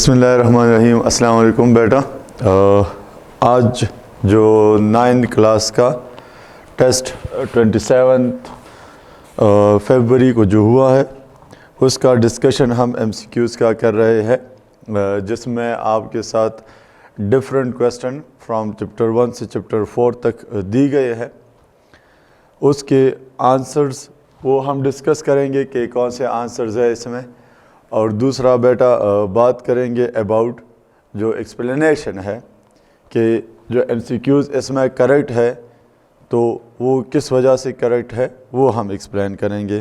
बिस्मिल्लाहिर्रहमानिर्रहीम। अस्सलाम वालेकुम बेटा। आज जो 9th क्लास का टेस्ट 27 फरवरी को जो हुआ है उसका डिस्कशन हम MCQs का कर रहे हैं, जिसमें आपके साथ डिफरेंट क्वेश्चन फ्रॉम चैप्टर 1 से चैप्टर 4 तक दी गए हैं। उसके आंसर्स वो हम डिस्कस करेंगे कि कौन से आंसर्स है इसमें, और दूसरा बेटा बात करेंगे अबाउट जो एक्सप्लेनेशन है कि जो MCQs इसमें करेक्ट है तो वो किस वजह से करेक्ट है वो हम एक्सप्लेन करेंगे।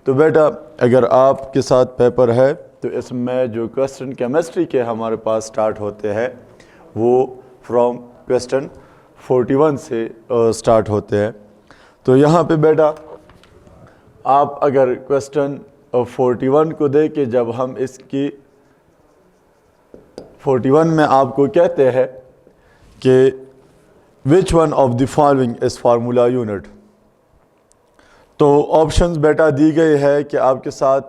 तो बेटा अगर आपके साथ पेपर है तो इसमें जो क्वेश्चन केमिस्ट्री के हमारे पास स्टार्ट होते हैं वो फ्रॉम क्वेश्चन 41 से स्टार्ट होते हैं। तो यहाँ पे बेटा आप अगर क्वेश्चन 41 को दे के जब हम इसकी 41 में आपको कहते हैं कि which one of the following is formula unit, तो ऑप्शंस बेटा दी गई है कि आपके साथ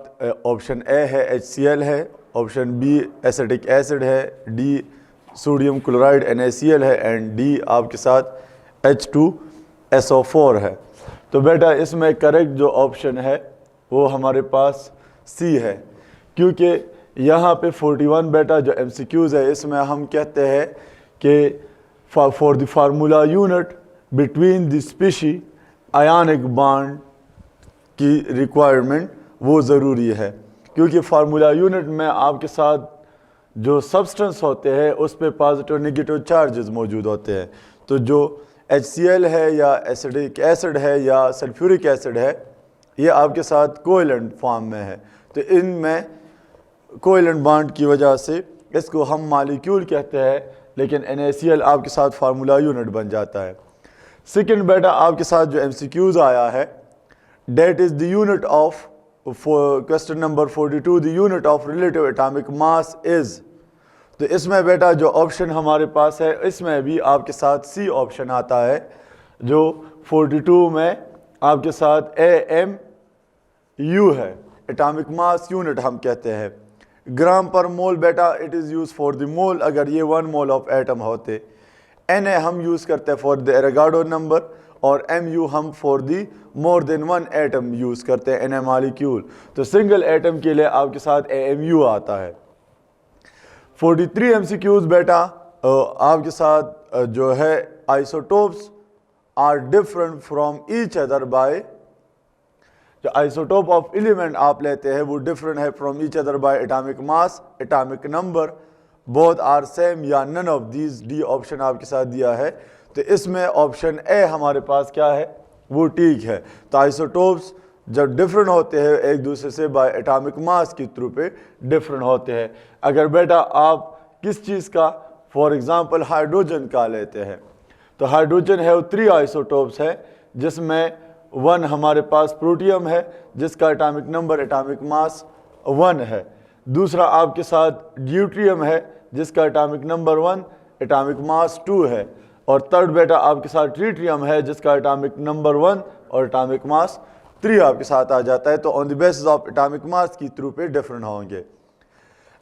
ऑप्शन ए है HCl है, ऑप्शन बी एसिटिक एसिड है, डी सोडियम क्लोराइड NaCl है एंड डी आपके साथ H2SO4 है। तो बेटा इसमें करेक्ट जो ऑप्शन है वो हमारे पास सी है, क्योंकि यहाँ पे 41 बेटा जो MCQs है इसमें हम कहते हैं कि for the formula unit between the species ionic bond की रिक्वायरमेंट वो ज़रूरी है, क्योंकि फार्मूला यूनिट में आपके साथ जो सब्सटेंस होते हैं उस पे पॉजिटिव नेगेटिव चार्जेस मौजूद होते हैं। तो जो HCl है या एसिडिक एसिड है या सल्फ्यूरिक एसिड है ये आपके साथ कोवेलेंट फॉर्म में है, तो इनमें कोवेलेंट बॉन्ड की वजह से इसको हम मॉलिक्यूल कहते हैं, लेकिन NaCl आपके साथ फार्मूला यूनिट बन जाता है। सेकंड बेटा आपके साथ जो MCQs आया है that is the unit of question number 42 the unit of relative atomic mass is, तो इसमें बेटा जो ऑप्शन हमारे पास है इसमें भी आपके साथ सी ऑप्शन आता है, जो 42 में आपके साथ AMU है, एटॉमिक मास यूनिट हम कहते हैं। ग्राम पर मोल बेटा it is use for the mole, अगर ये 1 मोल ऑफ एटम होते। Na हम यूज़ करते हैं फॉर द एवोगाड्रो नंबर, और Mu हम for the more than 1 atom use करते हैं Na मॉलिक्यूल। तो सिंगल एटम के लिए आपके साथ AMU आता है। 43 MCQs बेटा आपके साथ जो है isotopes are different from each other by, जो आइसोटोप ऑफ एलिमेंट आप लेते हैं वो डिफरेंट है from each other by atomic mass, atomic number, both are same या none of these, D option आपके साथ दिया है। तो इसमें ऑप्शन ए हमारे पास क्या है वो ठीक है। तो आइसोटोप्स जब डिफरेंट होते हैं एक दूसरे से बाय एटॉमिक मास के थ्रू पे डिफरेंट होते हैं। अगर बेटा आप किस चीज़ का फॉर एग्जांपल हाइड्रोजन का लेते हैं तो हाइड्रोजन है वो 3 आइसोटोप्स है, जिसमें 1 हमारे पास प्रोटियम है जिसका एटॉमिक नंबर एटॉमिक मास 1 है, दूसरा आपके साथ ड्यूट्रियम है जिसका एटॉमिक नंबर 1 एटॉमिक मास 2 है, और थर्ड बेटा आपके साथ ट्रिटियम है जिसका एटॉमिक नंबर 1 और एटॉमिक मास 3 आपके साथ आ जाता है। तो on the basis of atomic mass की थ्रू पे डिफरेंट होंगे।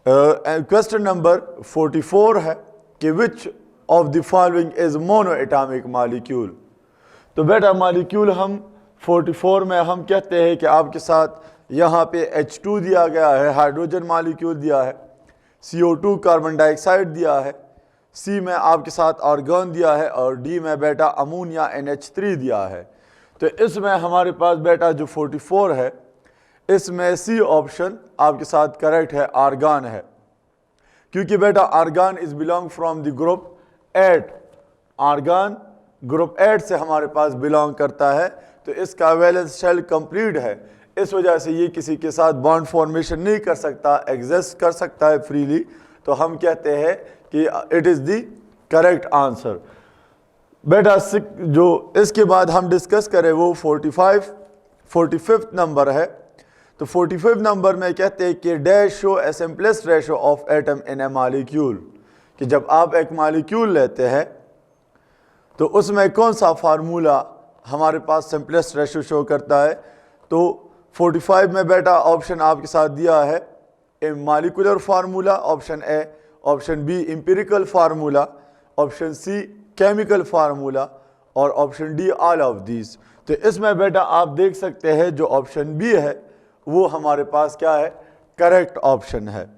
क्वेश्चन नंबर 44 है कि which of the following is mono atomic molecule, तो बेटा मॉलिक्यूल हम 44 में हम कहते हैं कि आपके साथ यहाँ पे H2 दिया गया है, हाइड्रोजन मॉलिक्यूल दिया है, CO2 कार्बन डाइऑक्साइड दिया है, C में आपके साथ आर्गन दिया है, और D में बेटा अमोनिया NH3 दिया है। तो इसमें हमारे पास बेटा जो 44 है इसमें C ऑप्शन आपके साथ करेक्ट है, आर्गन है, क्योंकि बेटा argon is belong from the group 8, argon group 8 से हमारे पास बिलोंग करता है, तो इसका वैलेंस शेल कंप्लीट है, इस वजह से ये किसी के साथ बॉन्ड फॉर्मेशन नहीं कर सकता, एग्जिस्ट कर सकता है फ्रीली, तो हम कहते हैं कि it is the correct answer. बेटा जो इसके बाद हम डिस्कस करें वो 45th नंबर है। तो 45 नंबर में कहते हैं कि dash show A simplest ratio of atom in A molecule, कि जब आप एक मॉलिक्यूल लेते हैं तो उसमें कौन सा फार्मूला हमारे पास सिंपलेस्ट रेशो शो करता है। तो 45 में बेटा ऑप्शन आपके साथ दिया है a molecular formula, option a, option b empirical formula, option c chemical formula और option d all of these. तो इसमें बेटा आप देख सकते हैं जो ऑप्शन बी है वो हमारे पास क्या है, करेक्ट ऑप्शन है।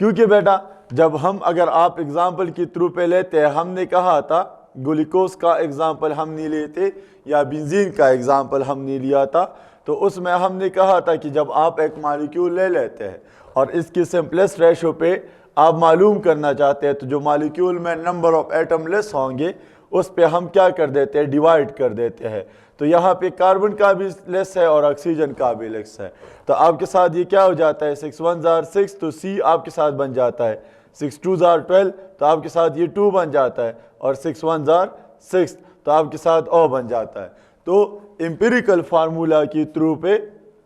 क्योंकि बेटा जब हम, अगर आप एग्जाम्पल की थ्रू पे लेते हैं, हमने कहा था ग्लूकोज का एग्जाम्पल हम नहीं लेते या बेंजीन का एग्जाम्पल हम नहीं लिया था, तो उसमें हमने कहा था कि जब आप एक मॉलिक्यूल ले लेते हैं और इसकी सिंपलेस्ट रेशो पे आप मालूम करना चाहते हैं, तो जो मॉलिक्यूल में नंबर ऑफ एटम लेस होंगे उस पे हम क्या कर देते हैं, डिवाइड कर देते हैं। तो यहाँ पे कार्बन का भी लेस है और ऑक्सीजन का भी लेस है, तो आपके साथ ये क्या हो जाता है, 6 1 जार 6, तो सी आपके साथ बन जाता है, 6 2 जार 12, तो आपके साथ ये 2 बन जाता है, और 6 1 जार 6, तो आपके साथ ओ बन जाता है। तो एम्पिरिकल फार्मूला की थ्रू पे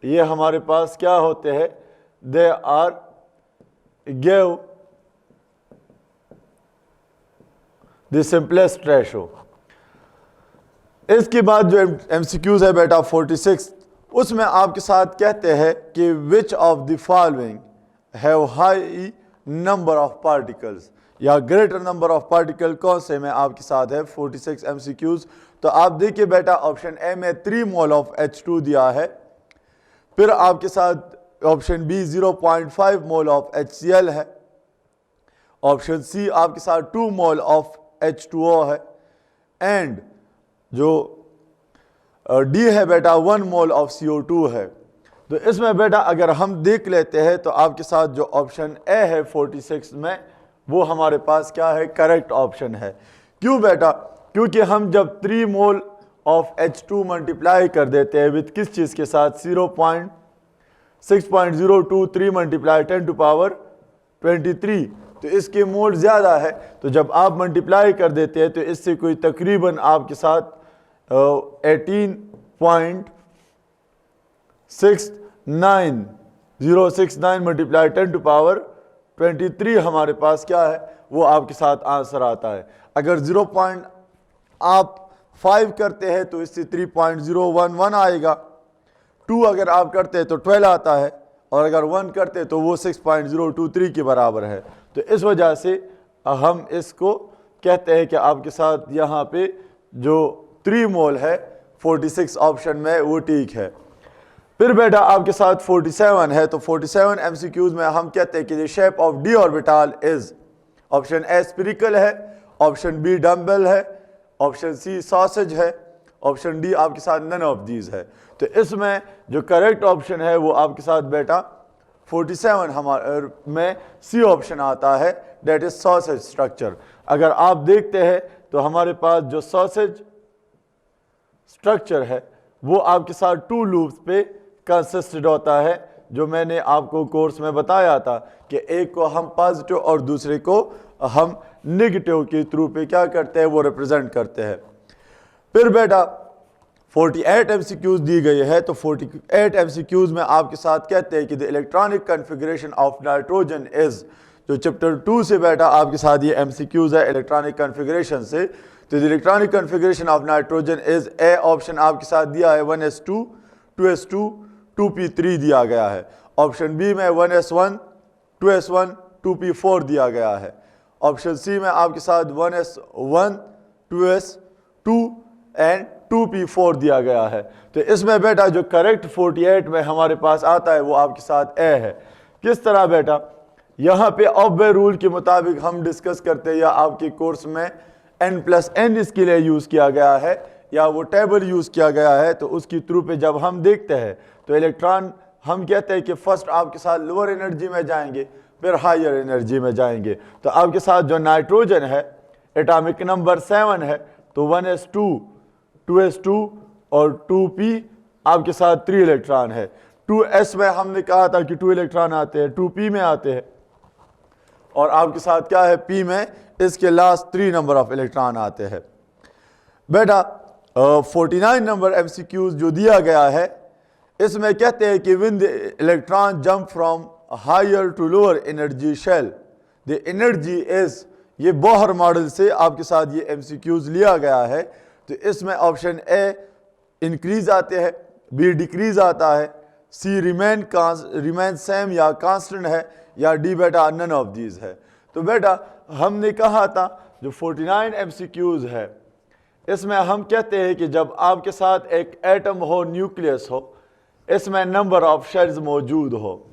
ये हमारे पास क्या होते हैं, they are give the simplest ratio. इसके बाद जो एमसीक्यूज है बेटा 46, उसमें आपके साथ कहते हैं कि which of the following have high number of particles, या ग्रेटर नंबर ऑफ पार्टिकल कौन से में आपके साथ है 46 एमसीक्यूज। तो आप देखिए बेटा ऑप्शन ए में 3 मोल ऑफ H2 दिया है, फिर आपके साथ option B 0.5 mole of HCl है, ऑप्शन सी आपके साथ 2 मोल ऑफ H2O है, एंड जो डी है बेटा 1 मोल ऑफ CO2 है। तो इसमें बेटा अगर हम देख लेते हैं तो आपके साथ जो ऑप्शन ए है 46 में वो हमारे पास क्या है, करेक्ट ऑप्शन है। क्यों बेटा, क्योंकि हम जब 3 मोल ऑफ H2 मल्टीप्लाई कर देते हैं विद किस चीज़ के साथ, 0.6.023 मल्टीप्लाई 10 टू पावर 23, तो इसके मोल ज़्यादा है, तो जब आप मल्टीप्लाई कर देते हैं तो इससे कोई तकरीबन आपके साथ 18.069 मल्टीप्लाई 10 टू पावर 23 हमारे पास क्या है, वो आपके साथ आंसर आता है। अगर 0.5 करते हैं तो इससे 3.011 आएगा, 2 अगर आप करते हैं तो 12 आता है, और अगर 1 करते हैं तो वो 6.023 के बराबर है। तो इस वजह से हम इसको कहते हैं कि आपके साथ यहाँ पे जो 3 मोल है 46 ऑप्शन में वो ठीक है। फिर बेटा आपके साथ 47 है, तो 47 एमसीक्यूज में हम कहते हैं कि the shape of D orbital is, option A spherical है, ऑप्शन बी डम्बल है, ऑप्शन सी सॉसेज है, ऑप्शन डी आपके साथ नन ऑफ दीज है। तो इसमें जो करेक्ट ऑप्शन है वो आपके साथ बेटा 47 हमारे में सी ऑप्शन आता है, डेट इज सॉसेज स्ट्रक्चर। अगर आप देखते हैं तो हमारे पास जो सॉसेज स्ट्रक्चर है वो आपके साथ 2 लूप्स पे कंसिस्टेड होता है, जो मैंने आपको कोर्स में बताया था कि एक को हम पॉजिटिव और दूसरे को हम नेगेटिव के थ्रू पे क्या करते हैं, वो रिप्रेजेंट करते हैं। फिर बेटा 48 एमसीक्यूज दी गई है, तो 48 एमसीक्यूज में आपके साथ कहते हैं कि the electronic configuration of nitrogen is, जो चैप्टर 2 से बेटा आपके साथ ये एमसीक्यूज है इलेक्ट्रॉनिक कन्फिग्रेशन से। तो the electronic configuration of nitrogen is, A option आपके साथ दिया है 1s2 2s2 2p3 दिया गया है, ऑप्शन बी में 1s1 2s1 2p4 दिया गया है, ऑप्शन सी में आपके साथ 1s1 2s2 एंड 2p4 दिया गया है। तो इसमें बेटा जो करेक्ट 48 में हमारे पास आता है वो आपके साथ ए है। किस तरह बेटा, यहाँ पे ऑब्वे रूल के मुताबिक हम डिस्कस करते हैं, या आपके कोर्स में n+n इसके लिए यूज़ किया गया है या वो टेबल यूज़ किया गया है, तो उसकी थ्रू पे जब हम देखते हैं तो इलेक्ट्रॉन हम कहते हैं कि फर्स्ट आपके साथ लोअर एनर्जी में जाएंगे फिर हायर एनर्जी में जाएंगे। तो आपके साथ जो नाइट्रोजन है एटॉमिक नंबर 7 है, तो 1s2 2s2 और 2p आपके साथ 3 इलेक्ट्रॉन है। 2s में हमने कहा था कि 2 इलेक्ट्रॉन आते हैं, 2p में आते हैं, और आपके साथ क्या है p में इसके लास्ट 3 नंबर ऑफ इलेक्ट्रॉन आते हैं। बेटा 49 नंबर एमसीक्यूज जो दिया गया है इसमें कहते हैं कि when the electron jump from higher to lower energy shell the energy is, ये बोहर मॉडल से आपके साथ ये एमसीक्यूज लिया गया है। तो इसमें ऑप्शन ए इंक्रीज आते हैं, बी डिक्रीज आता है, सी रिमेन सेम या कांस्टेंट है, या डी बेटा नन ऑफ दीज है। तो बेटा हमने कहा था जो 49 MCQs है इसमें हम कहते हैं कि जब आपके साथ एक एटम हो, न्यूक्लियस हो, इसमें नंबर ऑफ शेल्स मौजूद हो,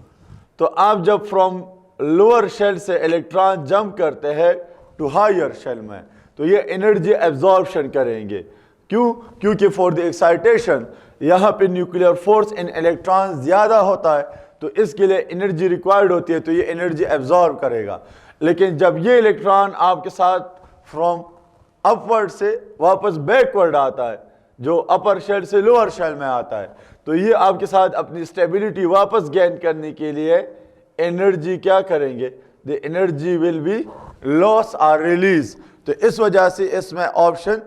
तो आप जब फ्रॉम लोअर शेल से इलेक्ट्रॉन जंप करते हैं टू हायर शेल में, तो ये एनर्जी एब्जॉर्प्शन करेंगे। क्यों? क्योंकि फॉर द एक्साइटेशन यहाँ पे न्यूक्लियर फोर्स इन इलेक्ट्रॉन ज़्यादा होता है, तो इसके लिए एनर्जी रिक्वायर्ड होती है, तो ये एनर्जी एब्जॉर्ब करेगा। लेकिन जब ये इलेक्ट्रॉन आपके साथ फ्रॉम अपवर्ड से वापस बैकवर्ड आता है, जो अपर शेल से लोअर शेल में आता है, तो ये आपके साथ अपनी स्टेबिलिटी वापस गेन करने के लिए एनर्जी क्या करेंगे? The energy will be loss और रिलीज। तो इस वजह से इसमें ऑप्शन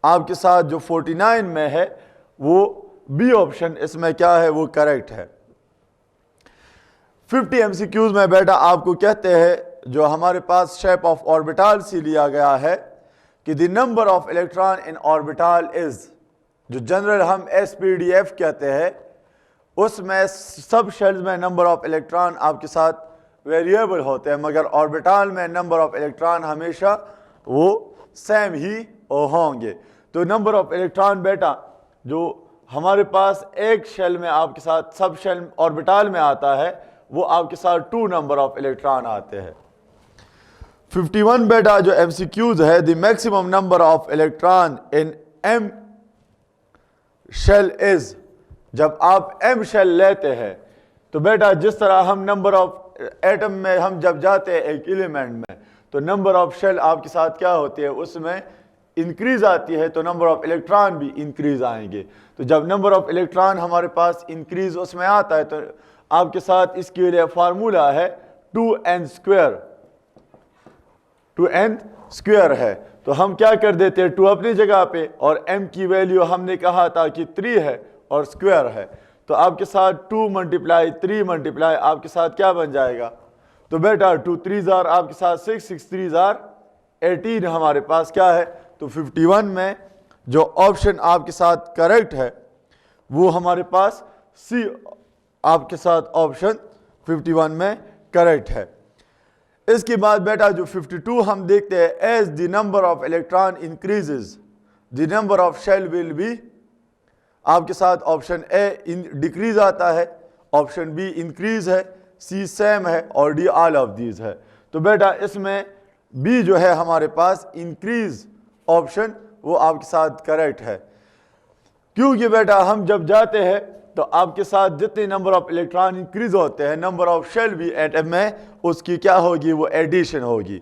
आपके साथ जो 49 में है वो बी ऑप्शन इसमें क्या है, वो करेक्ट है। 50 MCQs में बेटा आपको कहते हैं जो हमारे पास शेप ऑफ ऑर्बिटल से लिया गया है कि the number of electron in orbital is, जो जनरल हम SPDF कहते हैं, उसमें सब शेल्स में नंबर ऑफ इलेक्ट्रॉन आपके साथ वेरिएबल होते हैं, मगर ऑर्बिटल में नंबर ऑफ इलेक्ट्रॉन हमेशा वो सेम ही होंगे। तो नंबर ऑफ इलेक्ट्रॉन बेटा जो हमारे पास एक शेल में आपके साथ सब शेल ऑर्बिटल में आता है, वो आपके साथ 2 नंबर ऑफ इलेक्ट्रॉन आते हैं। 51 बेटा जो MCQs है, the maximum number of electron in M shell is, जब आप M शेल लेते हैं तो बेटा जिस तरह हम नंबर ऑफ एटम में हम जब जाते हैं एक एलिमेंट में, तो नंबर ऑफ शेल आपके साथ क्या होती है, उसमें इंक्रीज आती है, तो नंबर ऑफ इलेक्ट्रॉन भी इंक्रीज आएंगे। तो जब नंबर ऑफ इलेक्ट्रॉन हमारे पास इंक्रीज उसमें आता है, तो आपके साथ इसके लिए फार्मूला है 2n स्क्वायर है। तो हम क्या कर देते हैं, 2 अपनी जगह पे और m की वैल्यू हमने कहा था कि 3 है और स्क्वायर है, तो आपके साथ 2 मल्टीप्लाई 3 मल्टीप्लाई आपके साथ क्या बन जाएगा? तो बेटा 2 3s आर आपके साथ 6, 6 3s आर 18 हमारे पास क्या है। तो 51 में जो ऑप्शन आपके साथ करेक्ट है वो हमारे पास सी आपके साथ ऑप्शन 51 में करेक्ट है। इसके बाद बेटा जो 52 हम देखते हैं, as the number of electron increases the number of shell will be, आपके साथ ऑप्शन ए डिक्रीज आता है, ऑप्शन बी इंक्रीज है, सी सेम है और डी ऑल ऑफ दीज है। तो बेटा इसमें बी जो है हमारे पास इंक्रीज ऑप्शन वो आपके साथ करेक्ट है। क्योंकि बेटा हम जब जाते हैं तो आपके साथ जितने नंबर ऑफ इलेक्ट्रॉन इंक्रीज होते हैं, नंबर ऑफ शेल भी एटम में उसकी क्या होगी, वो एडिशन होगी।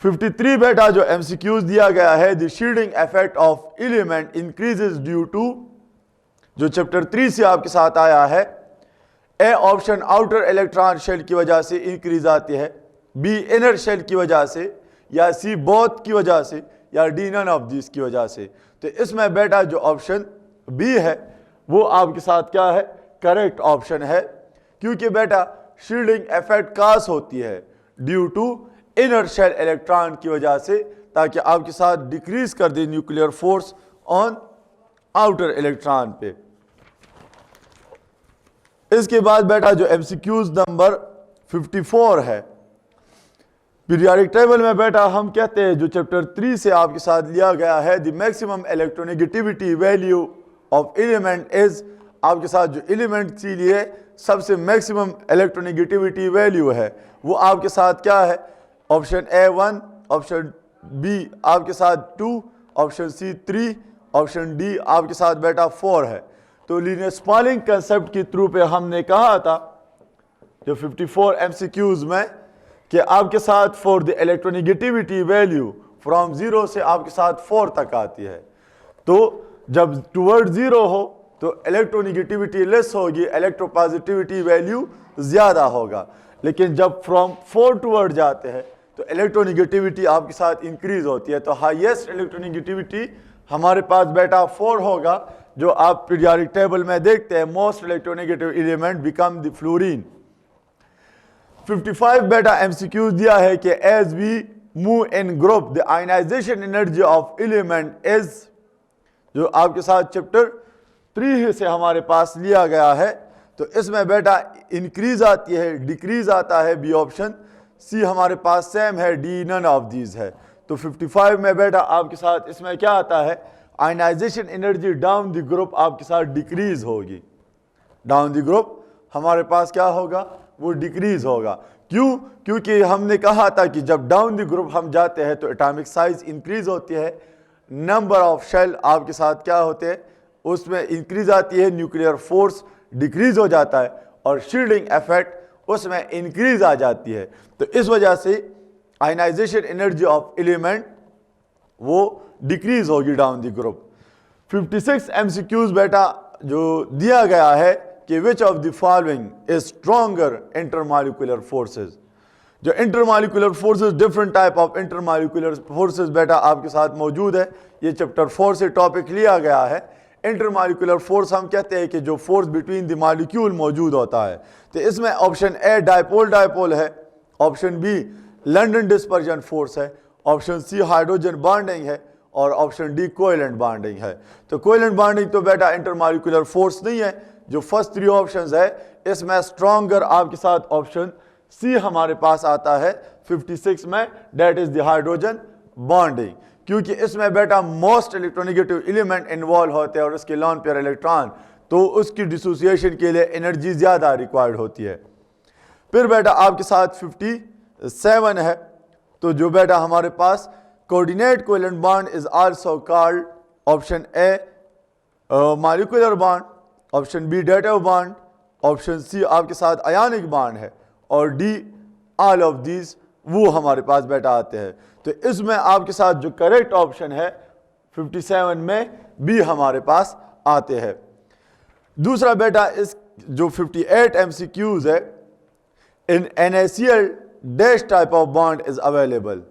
53 बेटा जो MCQs दिया गया है, the shielding effect of element increases due to, जो चैप्टर 3 से आपके साथ आया है, A option outer electron shell की वजह से इंक्रीज आती है, बी इनर शेल की वजह से, या सी बोथ की वजह से, या डी नन ऑफ दिस की वजह से। तो इसमें बेटा जो ऑप्शन बी है वो आपके साथ क्या है, करेक्ट ऑप्शन है। क्योंकि बेटा शील्डिंग इफेक्ट कास होती है due to inner shell electron की वजह से, ताकि आपके साथ डिक्रीज कर दे nuclear force on outer electron पे। इसके बाद बेटा जो MCQs नंबर 54 है, पीरियोडिक टेबल में बेटा हम कहते हैं जो चैप्टर 3 से आपके साथ लिया गया है, the maximum electronegativity value of element is, आपके साथ जो एलिमेंट के लिए सबसे मैक्सिमम इलेक्ट्रोनेगेटिविटी वैल्यू है वो आपके साथ क्या है, ऑप्शन ए 1, ऑप्शन बी आपके साथ 2, ऑप्शन सी 3, ऑप्शन डी आपके साथ बेटा 4 है। तो लीनियर स्पॉलिंग कंसेप्ट के थ्रू पे हमने कहा था जो 54 MCQs में कि आपके साथ for the electronegativity value from 0 से आपके साथ 4 तक आती है। तो जब टुवर्ड 0 हो तो इलेक्ट्रोनेगेटिविटी लेस होगी, इलेक्ट्रोपॉजिटिविटी वैल्यू ज़्यादा होगा। लेकिन जब फ्रॉम 4 टुवर्ड जाते हैं तो इलेक्ट्रोनेगेटिविटी आपके साथ इंक्रीज होती है। तो हाईएस्ट इलेक्ट्रोनेगेटिविटी हमारे पास बेटा 4 होगा, जो आप पीरियोडिक टेबल में देखते हैं, most electronegative element become the fluorine. 55 बेटा MCQ दिया है कि as we move in group the ionization energy of element is, जो आपके साथ चैप्टर 3 से हमारे पास लिया गया है, तो इसमें बेटा इंक्रीज आती है, डिक्रीज आता है, बी ऑप्शन। सी हमारे पास सेम है, डी नन ऑफ दीज है। तो 55 में बेटा आपके साथ इसमें क्या आता है, ionization energy down the group आपके साथ डिक्रीज होगी। डाउन द ग्रुप हमारे पास क्या होगा, वो डिक्रीज होगा। क्यों? क्योंकि हमने कहा था कि जब डाउन द ग्रुप हम जाते हैं तो एटॉमिक साइज इंक्रीज होती है, नंबर ऑफ शेल आपके साथ क्या होते हैं, उसमें इंक्रीज आती है, न्यूक्लियर फोर्स डिक्रीज हो जाता है, और शील्डिंग इफेक्ट उसमें इंक्रीज आ जाती है। तो इस वजह से आयनाइजेशन एनर्जी ऑफ एलिमेंट वो डिक्रीज होगी डाउन द ग्रुप। 56 एमसीक्यूज बेटा जो दिया गया है कि which of the following is stronger intermolecular forces. जो intermolecular forces, different type of intermolecular forces बेटा आपके साथ मौजूद है। ये चैप्टर 4 से टॉपिक लिया गया है। इंटरमॉलिक्यूलर फोर्स हम कहते हैं कि जो फोर्स बिटवीन द मॉलिक्यूल मौजूद होता है। तो इसमें ऑप्शन ए डायपोल डायपोल है, option B London dispersion force है, ऑप्शन सी हाइड्रोजन बॉन्डिंग है, और ऑप्शन डी कोवेलेंट बॉन्डिंग है। तो कोवेलेंट बॉन्डिंग तो बेटा इंटरमॉलिक्यूलर फोर्स नहीं है। जो फर्स्ट 3 ऑप्शंस है इसमें स्ट्रॉन्गर आपके साथ ऑप्शन सी हमारे पास आता है 56 में, that is the hydrogen bonding. क्योंकि इसमें बेटा मोस्ट इलेक्ट्रोनेगेटिव एलिमेंट इन्वॉल्व होते हैं और उसके लॉन पेयर इलेक्ट्रॉन, तो उसकी डिसोसिएशन के लिए एनर्जी ज़्यादा रिक्वायर्ड होती है। फिर बेटा आपके साथ 57 है। तो जो बेटा हमारे पास coordinate covalent bond is also called, option a molecular bond, option b dative bond, option सी आपके साथ आयनिक बॉन्ड है, और डी ऑल ऑफ दीज वो हमारे पास बेटा आते हैं। तो इसमें आपके साथ जो करेक्ट ऑप्शन है 57 में बी हमारे पास आते हैं। दूसरा बेटा इस जो 58 एमसीक्यूज है, इन NaCl dash type of bond is available,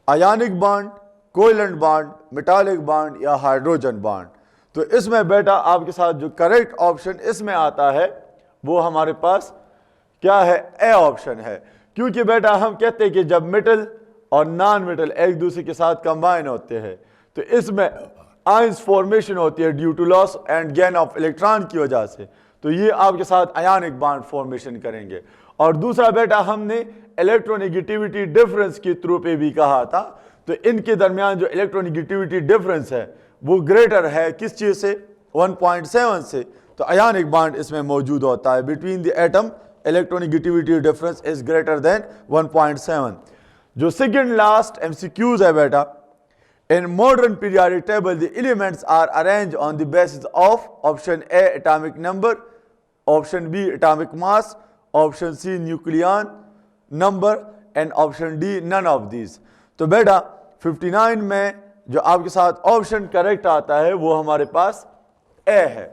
ionic bond, covalent bond, metallic bond या हाइड्रोजन बॉन्ड। तो इसमें बेटा आपके साथ जो करेक्ट ऑप्शन इसमें आता है वो हमारे पास क्या है, ए ऑप्शन है। क्योंकि बेटा हम कहते हैं कि जब मेटल और नॉन मेटल एक दूसरे के साथ कंबाइन होते हैं तो इसमें आयंस फॉर्मेशन होती है due to loss and gain of electron की वजह से। तो ये आपके साथ आयनिक बॉन्ड फॉर्मेशन करेंगे। और दूसरा बेटा हमने इलेक्ट्रोनेगेटिविटी डिफरेंस के थ्रू पे भी कहा था। तो इनके दरमियान जो इलेक्ट्रोनेगेटिविटी डिफरेंस है वो ग्रेटर है किस चीज़ से, 1.7 से। तो आयनिक बॉन्ड इसमें मौजूद होता है। Between the atom electronegativity difference is greater than 1.7। जो सेकंड लास्ट एमसीक्यूज है बेटा, in modern periodic table the elements are arrange on the basis of, option A atomic number, option B atomic mass, option C nucleon number, and option D none of these. तो बेटा 59 में जो आपके साथ option correct आता है वो हमारे पास ए है।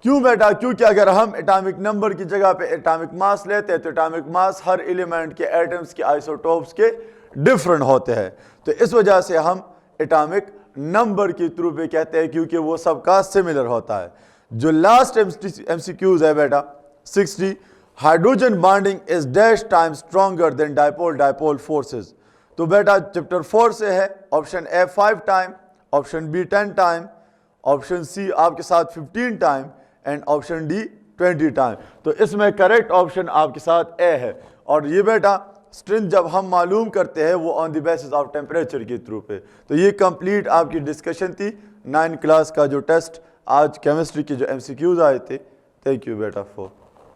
क्यों बेटा? क्योंकि अगर हम एटॉमिक नंबर की जगह पे एटॉमिक मास लेते हैं तो एटॉमिक मास हर एलिमेंट के एटम्स के आइसोटोप्स के डिफरेंट होते हैं। तो इस वजह से हम एटॉमिक नंबर के थ्रू पे कहते हैं क्योंकि वो सबका सिमिलर होता है। जो लास्ट एमसीक्यूज है बेटा 60, hydrogen bonding is dash time stronger than dipole dipole forces. तो बेटा चैप्टर 4 से है, option A 5 time, option B 10 time, option सी आपके साथ 15 time, and option D 20 time. तो इसमें करेक्ट ऑप्शन आपके साथ ए है। और ये बेटा स्ट्रेंथ जब हम मालूम करते हैं वो on the basis of temperature के थ्रू पे। तो ये कंप्लीट आपकी डिस्कशन थी 9 क्लास का जो टेस्ट आज केमिस्ट्री के जो एमसीक्यूज आए थे। थैंक यू बेटा फॉर